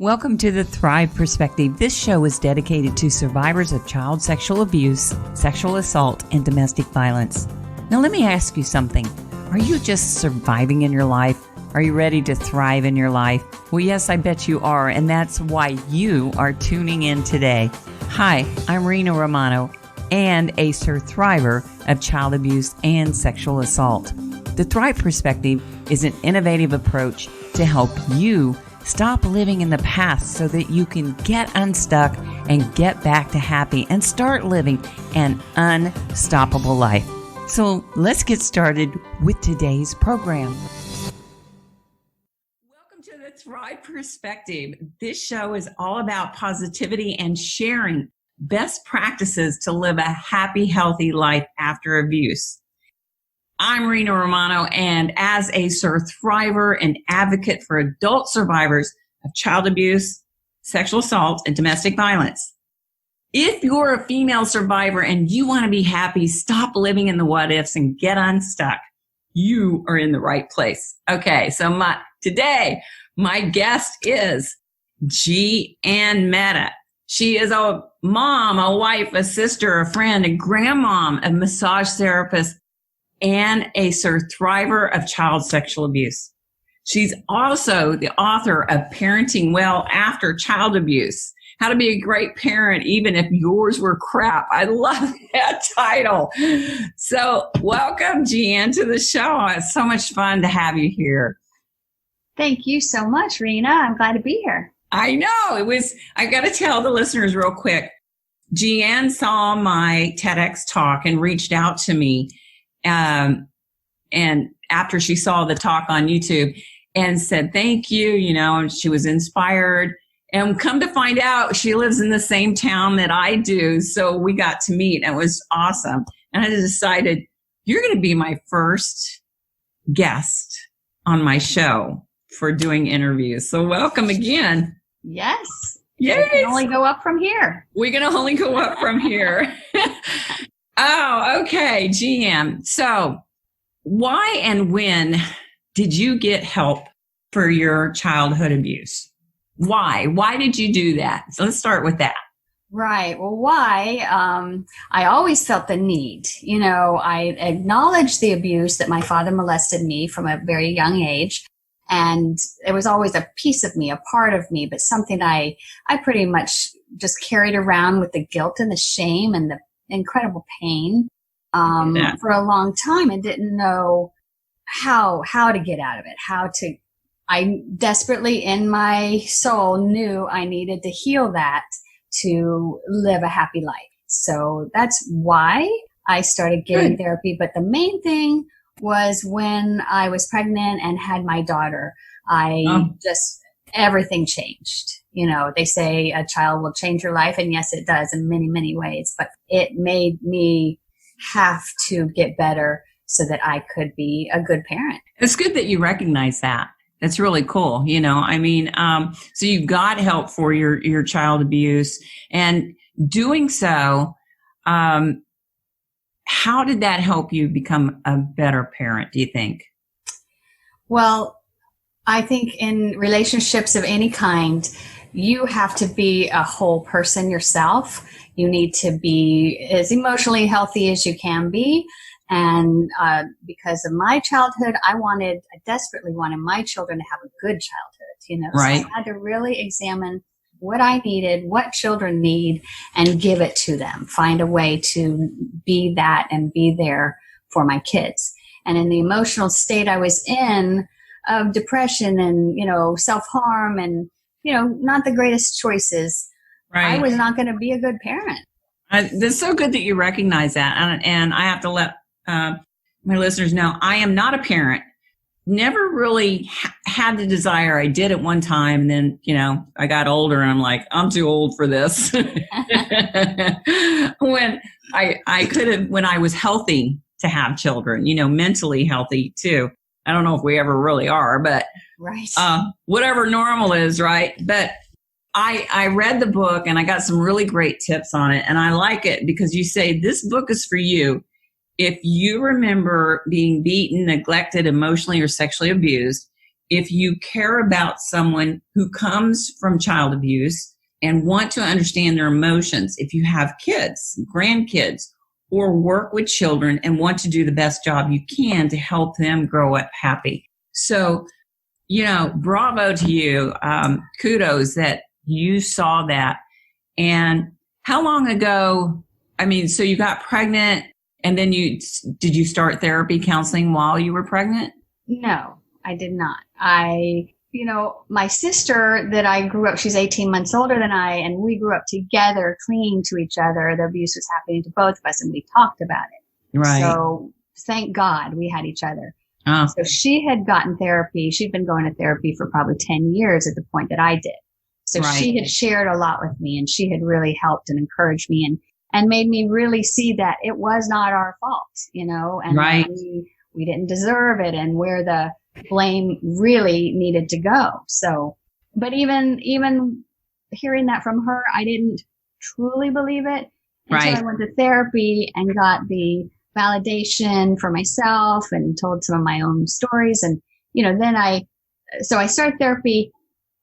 Welcome to the Thrive Perspective. This show is dedicated to survivors of child sexual abuse, sexual assault, and domestic violence. Now, let me ask you something. Are you just surviving in your life? Are you ready to thrive in your life? Well, yes, I bet you are, and that's why you are tuning in today. Hi, I'm Rena Romano, and a survivor of child abuse and sexual assault. The Thrive Perspective is an innovative approach to help you stop living in the past so that you can get unstuck and get back to happy and start living an unstoppable life. So let's get started with today's program. Welcome to the Thrive Perspective. This show is all about positivity and sharing best practices to live a happy, healthy life after abuse. I'm Rena Romano, and as a survivor and advocate for adult survivors of child abuse, sexual assault, and domestic violence. If you're a female survivor and you want to be happy, stop living in the what ifs and get unstuck, you are in the right place. Okay, so today, my guest is Geanne Mehta. She is a mom, a wife, a sister, a friend, a grandmom, a massage therapist, and a survivor of child sexual abuse. She's also the author of Parenting Well After Child Abuse, How to Be a Great Parent Even If Yours Were Crap. I love that title. So welcome, Geanne, to the show. It's so much fun to have you here. Thank you so much, Rena. I'm glad to be here. I know. I got to tell the listeners real quick. Geanne saw my TEDx talk and reached out to me. And after she saw the talk on YouTube and said, thank you, and she was inspired. And come to find out, she lives in the same town that I do. So we got to meet, and it was awesome. And I decided, you're going to be my first guest on my show for doing interviews. So welcome again. Yes. Yes. We can only go up from here. We're going to only go up from here. Oh, okay, Geanne. So why and when did you get help for your childhood abuse? Why? Why did you do that? So let's start with that. Right. Well, why? I always felt the need. I acknowledged the abuse that my father molested me from a very young age. And it was always a piece of me, a part of me, but something I pretty much just carried around with the guilt and the shame and the incredible pain for a long time and didn't know how to get out of it, I desperately in my soul knew I needed to heal that to live a happy life. So that's why I started getting therapy. But the main thing was when I was pregnant and had my daughter, everything changed. They say a child will change your life, and yes, it does in many, many ways, but it made me have to get better so that I could be a good parent. It's good that you recognize that. That's really cool. So you got help for your child abuse, and doing so, how did that help you become a better parent, do you think? Well, I think in relationships of any kind, you have to be a whole person yourself. You need to be as emotionally healthy as you can be. And because of my childhood, I desperately wanted my children to have a good childhood, Right. So I had to really examine what I needed, what children need, and give it to them. Find a way to be that and be there for my kids. And in the emotional state I was in of depression and, self-harm and, not the greatest choices, right. I was not going to be a good parent. It's so good that you recognize that. And I have to let my listeners know, I am not a parent. Never really had the desire. I did at one time. And then, I got older and I'm like, I'm too old for this. When I could have, when I was healthy to have children, mentally healthy too. I don't know if we ever really are, but right. Whatever normal is, right? But I read the book and I got some really great tips on it. And I like it because you say this book is for you. If you remember being beaten, neglected, emotionally or sexually abused, if you care about someone who comes from child abuse and want to understand their emotions, if you have kids, grandkids, or work with children and want to do the best job you can to help them grow up happy. So, bravo to you. Kudos that you saw that. And how long ago, so you got pregnant and then did you start therapy counseling while you were pregnant? No, I did not. My sister that I grew up, she's 18 months older than I, and we grew up together, clinging to each other. The abuse was happening to both of us, and we talked about it. Right. So thank God we had each other. Oh. So she had gotten therapy. She'd been going to therapy for probably 10 years at the point that I did. So right. She had shared a lot with me, and she had really helped and encouraged me and made me really see that it was not our fault, and right. we didn't deserve it, and where the blame really needed to go. So, but even hearing that from her, I didn't truly believe it until right. I went to therapy and got the validation for myself and told some of my own stories. And, then I started therapy,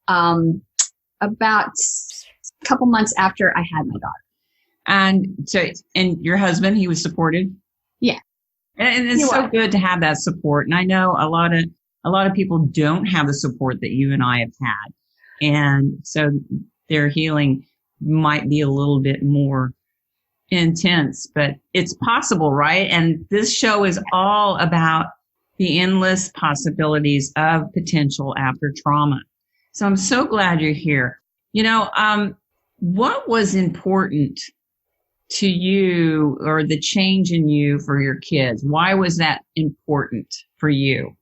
about a couple months after I had my daughter. And your husband, he was supportive? Yeah. And it's so good to have that support. And I know a lot of people don't have the support that you and I have had. And so their healing might be a little bit more intense, but it's possible, right? And this show is all about the endless possibilities of potential after trauma. So I'm so glad you're here. What was important to you, or the change in you for your kids? Why was that important for you?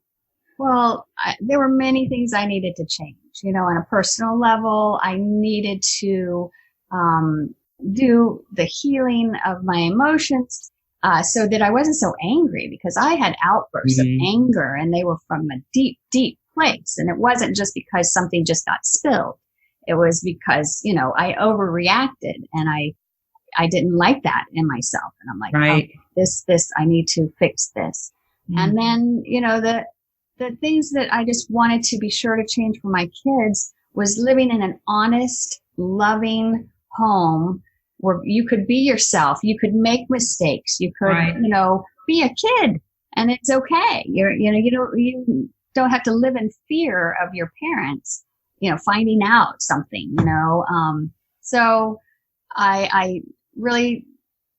Well, there were many things I needed to change. On a personal level, I needed to do the healing of my emotions so that I wasn't so angry, because I had outbursts of anger, and they were from a deep, deep place. And it wasn't just because something just got spilled. It was because, I overreacted, and I didn't like that in myself. And I'm like, right. This, I need to fix this. And then, the things that I just wanted to be sure to change for my kids was living in an honest, loving home where you could be yourself. You could make mistakes. You could, right. Be a kid, and it's okay. You don't have to live in fear of your parents, finding out something, So I really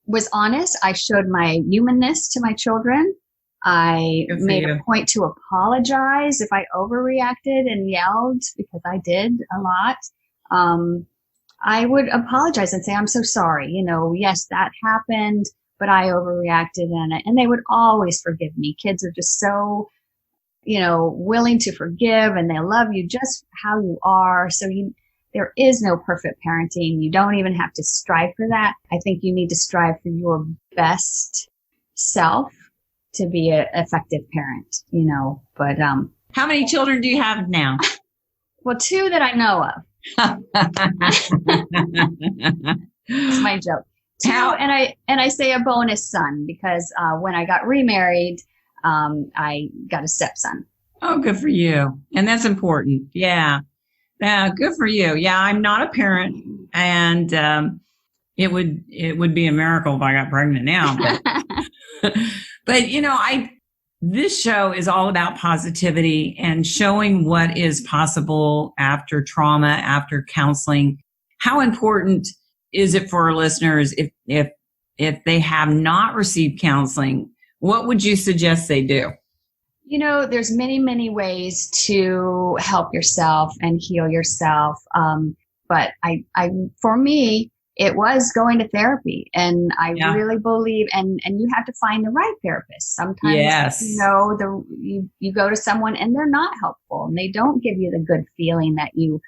was honest. I showed my humanness to my children. I made a point to apologize if I overreacted and yelled, because I did a lot. I would apologize and say, I'm so sorry. Yes, that happened, but I overreacted, and they would always forgive me. Kids are just so, willing to forgive, and they love you just how you are. So there is no perfect parenting. You don't even have to strive for that. I think you need to strive for your best self to be an effective parent, but, how many children do you have now? Well, 2 that I know of. It's my joke. 2, and I say a bonus son, because, when I got remarried, I got a stepson. Oh, good for you. And that's important. Yeah. Yeah. Good for you. Yeah. I'm not a parent, and, it would be a miracle if I got pregnant now, but, but this show is all about positivity and showing what is possible after trauma, after counseling. How important is it for our listeners if they have not received counseling? What would you suggest they do? There's many, many ways to help yourself and heal yourself. But for me, it was going to therapy, and I really believe, and you have to find the right therapist. Sometimes, yes. You go to someone and they're not helpful, and they don't give you the good feeling that you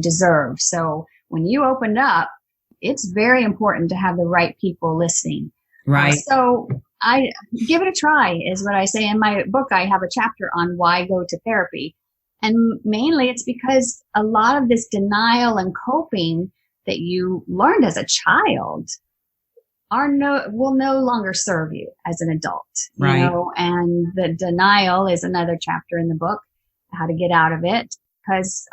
deserve. So when you opened up, it's very important to have the right people listening. Right. So I give it a try is what I say in my book. I have a chapter on why go to therapy. And mainly it's because a lot of this denial and coping that you learned as a child will no longer serve you as an adult, right. And the denial is another chapter in the book. how to get out of it because,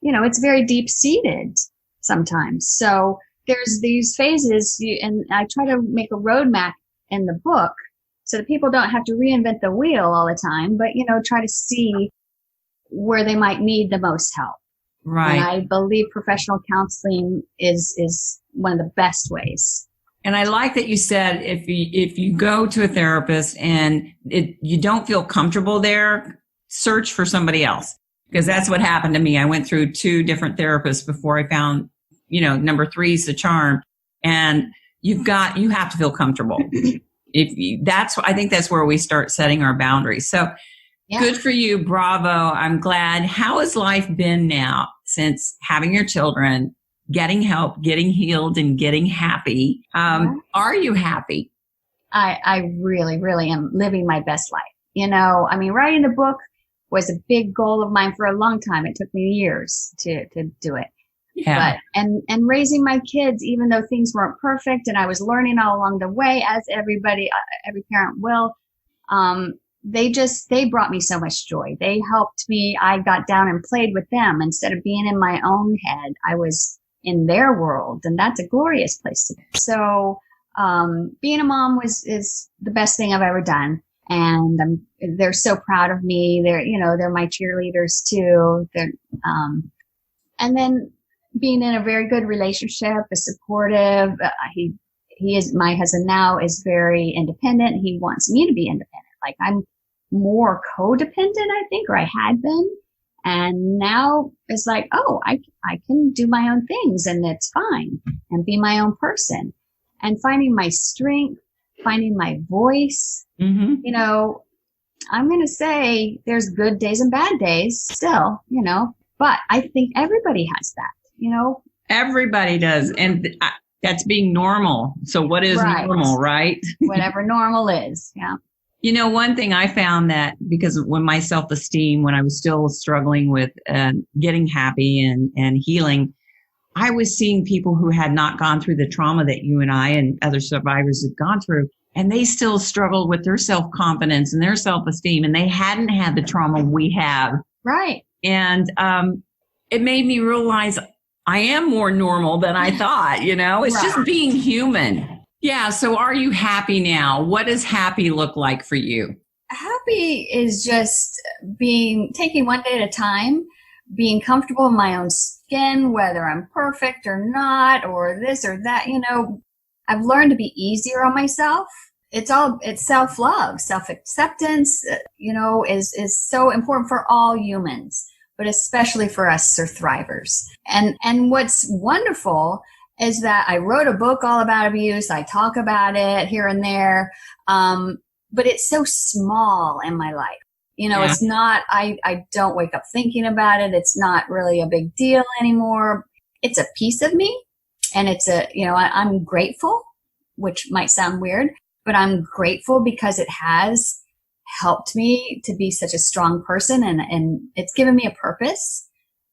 it's very deep seated sometimes. So there's these phases and I try to make a roadmap in the book so that people don't have to reinvent the wheel all the time, but, try to see where they might need the most help. Right. And I believe professional counseling is one of the best ways. And I like that you said if you go to a therapist and you don't feel comfortable there, search for somebody else, because that's what happened to me. I went through 2 different therapists before I found, number 3 is the charm. And you have to feel comfortable. I think that's where we start setting our boundaries. So good for you. Bravo. I'm glad. How has life been now since having your children, getting help, getting healed, and getting happy? Are you happy? I really, really am living my best life. Writing the book was a big goal of mine for a long time. It took me years to do it. Yeah. But, and raising my kids, even though things weren't perfect and I was learning all along the way, as every parent will, they brought me so much joy. They helped me. I got down and played with them instead of being in my own head. I was in their world, and that's a glorious place to be. So, being a mom is the best thing I've ever done. And they're so proud of me. They're my cheerleaders too. And then being in a very good relationship, is supportive. My husband now is very independent. He wants me to be independent. Like I'm more codependent, I think, or I had been. And now it's like, oh, I can do my own things and it's fine and be my own person and finding my strength, finding my voice. Mm-hmm. I'm going to say there's good days and bad days still, but I think everybody has that, Everybody does. And that's being normal. So what is normal, right? Whatever normal is. Yeah. One thing I found that because when my self-esteem, when I was still struggling with getting happy and healing, I was seeing people who had not gone through the trauma that you and I and other survivors have gone through, and they still struggled with their self-confidence and their self-esteem, and they hadn't had the trauma we have. Right. And it made me realize I am more normal than I thought, It's just being human. Yeah. So are you happy now? What does happy look like for you? Happy is just taking one day at a time, being comfortable in my own skin, whether I'm perfect or not, or this or that. I've learned to be easier on myself. It's self-love, self-acceptance, is so important for all humans, but especially for us survivors. And what's wonderful is that I wrote a book all about abuse. I talk about it here and there. But it's so small in my life. It's not, I don't wake up thinking about it. It's not really a big deal anymore. It's a piece of me. And I'm grateful, which might sound weird, but I'm grateful because it has helped me to be such a strong person. And it's given me a purpose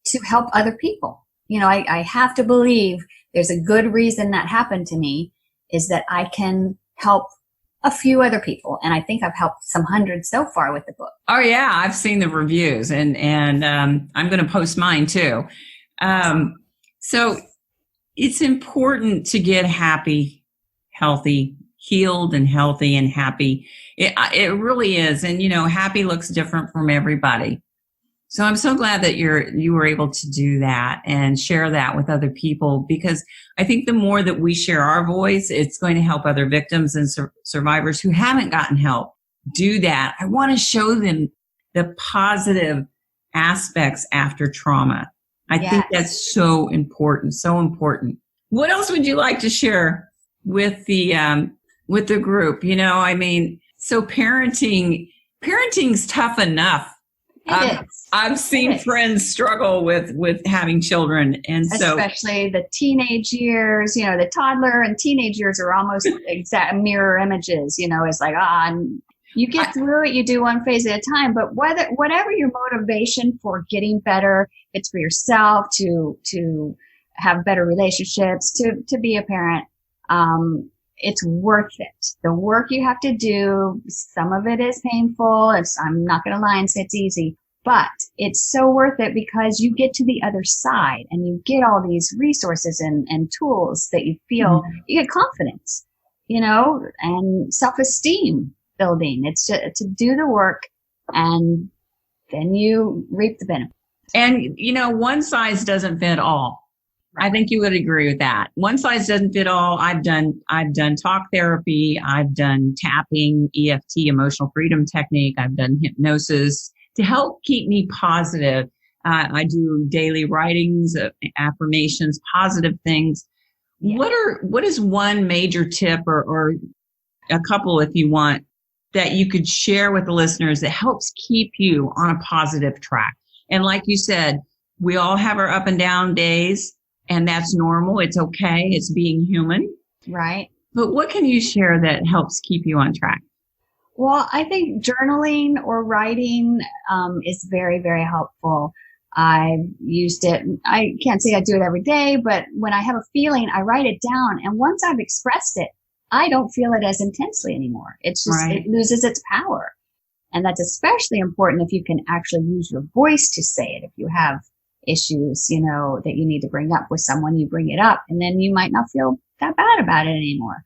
to help other people. I have to believe there's a good reason that happened to me is that I can help a few other people. And I think I've helped some hundreds so far with the book. Oh yeah. I've seen the reviews and I'm going to post mine too. So it's important to get happy, healthy, healed and healthy and happy. It really is. And happy looks different from everybody. So I'm so glad that you were able to do that and share that with other people, because I think the more that we share our voice, it's going to help other victims and survivors who haven't gotten help do that. I want to show them the positive aspects after trauma. I think that's so important, so important. What else would you like to share with the group? So parenting's tough enough. I've seen friends struggle with having children, and especially the teenage years. The toddler and teenage years are almost exact mirror images. It's like you get through it. You do one phase at a time. But whatever your motivation for getting better, it's for yourself to have better relationships, to be a parent. It's worth it. The work you have to do, some of it is painful. I'm not going to lie and say it's easy, but it's so worth it because you get to the other side and you get all these resources and tools that you feel, you get confidence, and self-esteem building. It's to do the work and then you reap the benefit. And, one size doesn't fit all. I think you would agree with that. One size doesn't fit all. I've done talk therapy. I've done tapping, EFT, emotional freedom technique. I've done hypnosis to help keep me positive. I do daily writings, affirmations, positive things. Yeah. What is one major tip or a couple, if you want, that you could share with the listeners that helps keep you on a positive track? And like you said, we all have our up and down days. And that's normal. It's okay. It's being human. Right. But what can you share that helps keep you on track? Well, I think journaling or writing is very, very helpful. I've used it. I can't say I do it every day, but when I have a feeling, I write it down. And once I've expressed it, I don't feel it as intensely anymore. It's just, It loses its power. And that's especially important if you can actually use your voice to say it. If you have issues, that you need to bring up with someone, you bring it up, and then you might not feel that bad about it anymore.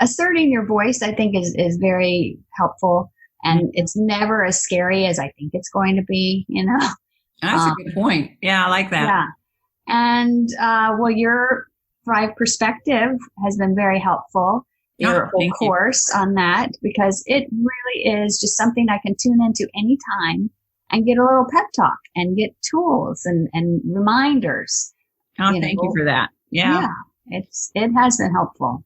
Asserting your voice, I think, is very helpful, and it's never as scary as I think it's going to be, That's a good point. Yeah, I like that. Yeah. And, your Thrive perspective has been very helpful. Your whole course on that, because it really is just something I can tune into anytime and get a little pep talk and get tools and reminders. Oh, thank you for that. Yeah. It has been helpful.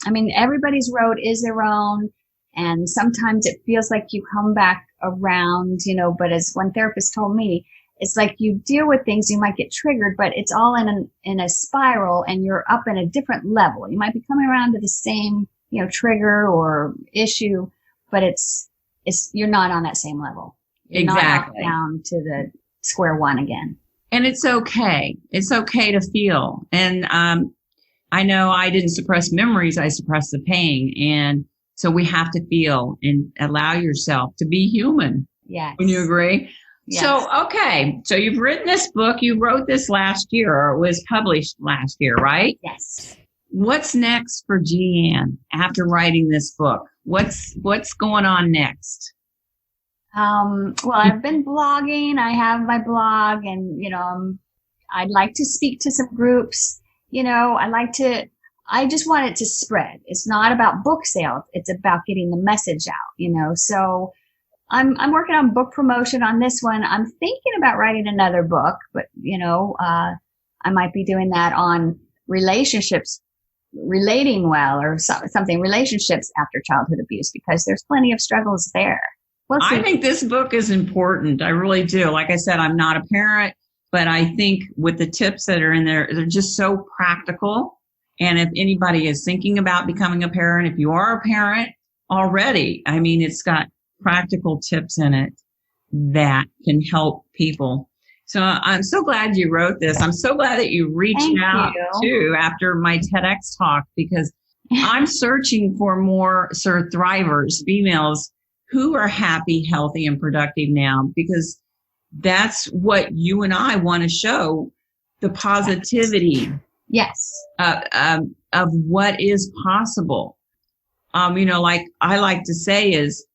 I mean, everybody's road is their own. And sometimes it feels like you come back around, but as one therapist told me, it's like you deal with things, you might get triggered, but it's all in a spiral and you're up in a different level. You might be coming around to the same, trigger or issue, but you're not on that same level. Exactly. Not down to the square one again. And it's okay. It's okay to feel. And I know I didn't suppress memories. I suppressed the pain. And so we have to feel and allow yourself to be human. Yes. When you agree? Yes. So, okay. So you've written this book. You wrote this last year, or it was published last year, right? Yes. What's next for Geanne after writing this book? What's going on next? Well, I've been blogging. I have my blog and, I'd like to speak to some groups. I just want it to spread. It's not about book sales. It's about getting the message out, so I'm working on book promotion on this one. I'm thinking about writing another book, but, I might be doing that on relationships, relating well or something, relationships after childhood abuse, because there's plenty of struggles there. I think this book is important. I really do. Like I said, I'm not a parent, but I think with the tips that are in there, they're just so practical. And if anybody is thinking about becoming a parent, if you are a parent already, I mean, it's got practical tips in it that can help people. So I'm so glad you wrote this. I'm so glad that you reached out too after my TEDx talk, because I'm searching for more thrivers, females who are happy, healthy, and productive now, because that's what you and I want to show, the positivity. Yes. Of what is possible. Like I like to say is,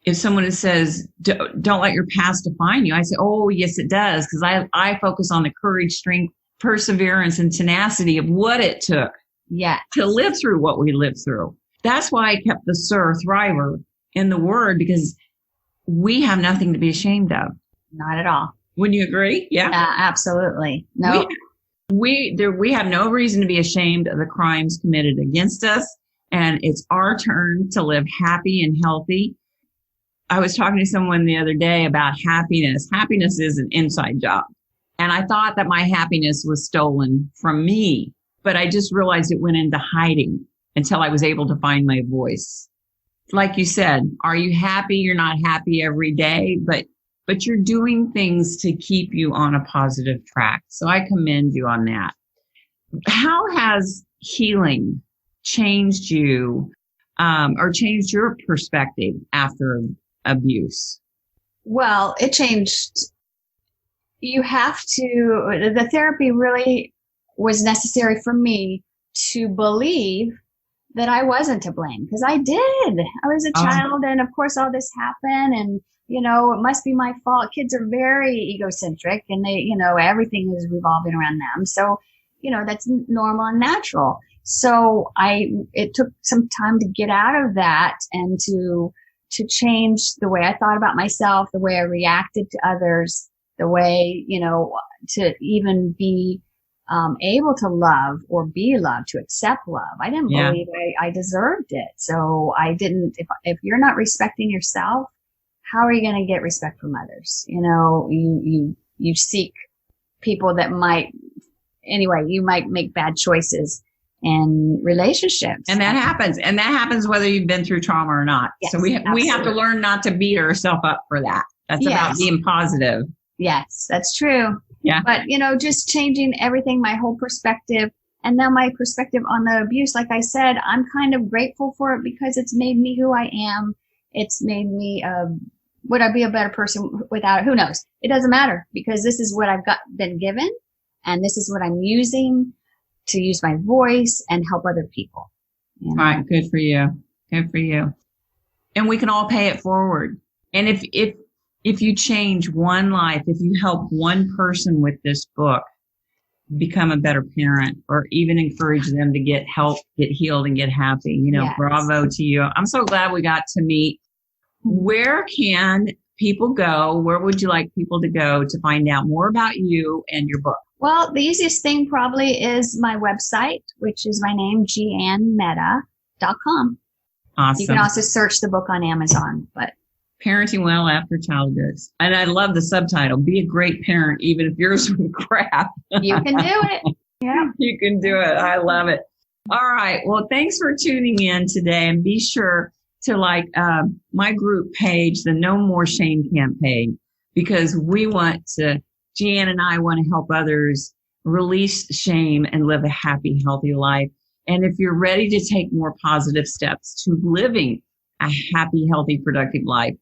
if someone says, don't let your past define you, I say, oh, yes, it does. Because I focus on the courage, strength, perseverance, and tenacity of what it took to live through what we lived through. That's why I kept the Thriver in the word, because we have nothing to be ashamed of. Not at all. Wouldn't you agree? Yeah, absolutely. No, we have no reason to be ashamed of the crimes committed against us. And it's our turn to live happy and healthy. I was talking to someone the other day about happiness. Happiness is an inside job. And I thought that my happiness was stolen from me, but I just realized it went into hiding until I was able to find my voice. Like you said, are you happy? You're not happy every day, but you're doing things to keep you on a positive track. So I commend you on that. How has healing changed you, or changed your perspective after abuse? Well, it changed. You have to, the therapy really was necessary for me to believe that I wasn't to blame, because I did. I was a child, and of course all this happened, and it must be my fault. Kids are very egocentric, and they, everything is revolving around them. So, that's normal and natural. So it took some time to get out of that and to change the way I thought about myself, the way I reacted to others, the way, to even be able to love or be loved, to accept love. I didn't believe I deserved it. So I didn't, if you're not respecting yourself, how are you going to get respect from others? You seek people that you might make bad choices in relationships. And that happens. And that happens whether you've been through trauma or not. Yes, so we have to learn not to beat ourselves up for that. That's about being positive. Yes, that's true. Yeah. But, just changing everything, my whole perspective. And now my perspective on the abuse, like I said, I'm kind of grateful for it because it's made me who I am. It's made me, would I be a better person without it? Who knows? It doesn't matter, because this is what I've been given. And this is what I'm using to use my voice and help other people. All right. Good for you. Good for you. And we can all pay it forward. And if you change one life, if you help one person with this book become a better parent, or even encourage them to get help, get healed, and get happy, Yes. Bravo to you. I'm so glad we got to meet. Where can people go? Where would you like people to go to find out more about you and your book? Well, the easiest thing probably is my website, which is my name, GeanneMeta.com. Awesome. You can also search the book on Amazon. But Parenting Well After Childhood. And I love the subtitle, Be a Great Parent, Even If You're Some Crap. You can do it. Yeah. You can do it. I love it. All right. Well, thanks for tuning in today. And be sure to like my group page, the No More Shame campaign, because Geanne and I want to help others release shame and live a happy, healthy life. And if you're ready to take more positive steps to living a happy, healthy, productive life,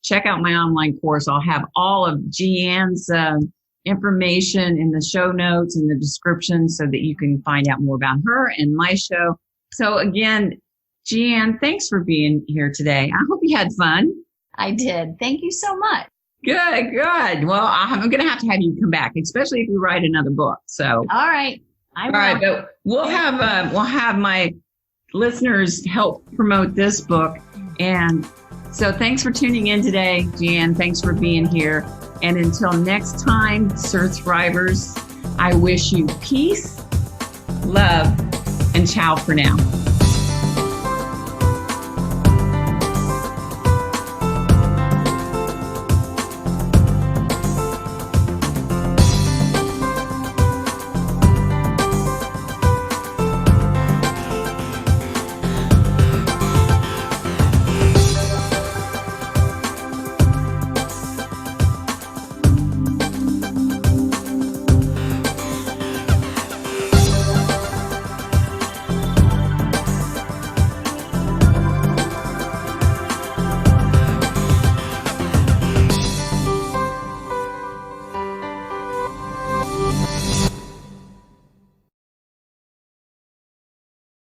check out my online course. I'll have all of Geanne's information in the show notes and the description so that you can find out more about her and my show. So again, Geanne, thanks for being here today. I hope you had fun. I did. Thank you so much. Good. Well, I'm going to have you come back, especially if you write another book. So, all right, I will. All right, but we'll have my listeners help promote this book. And so, thanks for tuning in today, Geanne. Thanks for being here. And until next time, Thrivers, I wish you peace, love, and ciao for now.